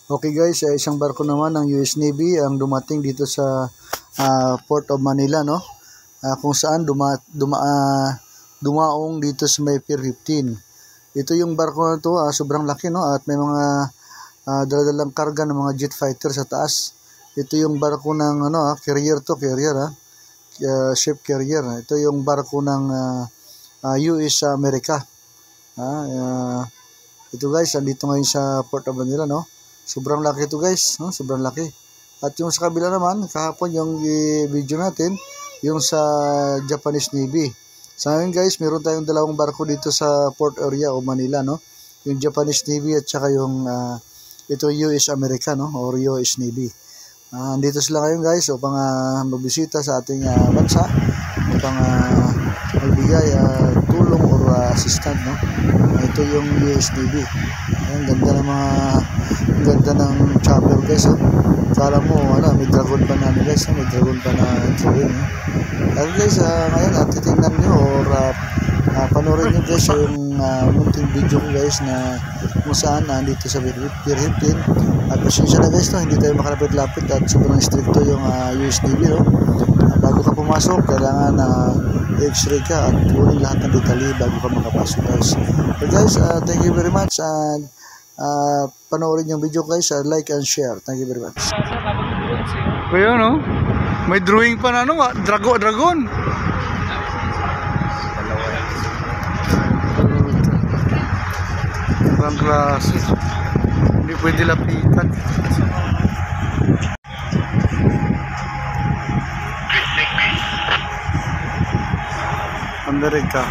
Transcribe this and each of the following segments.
Okay guys, isang barko naman ng US Navy ang dumating dito sa Port of Manila, no? Kung saan dumaong dito sa may Pier 15. Ito yung barko na to, sobrang laki, no? At may mga daladalang karga ng mga jet fighter sa taas. Ito yung barko ng carrier, ship carrier. Ito yung barko ng US America. Ito guys, andito ngayon sa Port of Manila, no? Sobrang laki ito guys, no? Sobrang laki. At yung sa kabila naman, kahapon yung video natin, yung sa Japanese Navy. Sa ngayon guys, meron tayong dalawang barko dito sa port area o Manila, no? Yung Japanese Navy at saka yung ito US America, no? Or US Navy. Andito sila ngayon guys upang magbisita sa ating bansa, upang magbigay tulong or assistant, no? Ito yung US Navy. Ang ganda ng chopper guys, oh. Kala mo may dragon pa na guys, may dragon pa na drawing, eh. At guys, ngayon titingnan nyo or panoorin nyo guys yung munting video ko guys na kung saan dito sa Pier 15. At pasensya na guys, no, hindi tayo makalapit-lapit at sobrang stricto yung US Navy, no? Bago ka pumasok, kailangan i-x-ray ka at kunin lahat ng detalye bago ka makapasok guys. So guys, thank you very much, and panoorin yung video guys, like and share. Thank you very much. Kaya no, may drawing pa na dragon. Ibang klase, hindi pwede lapitan. Amerika.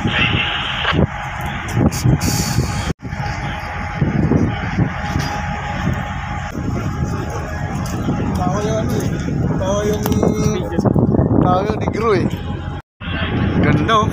Tawa yung negro, eh. Ganda, oh.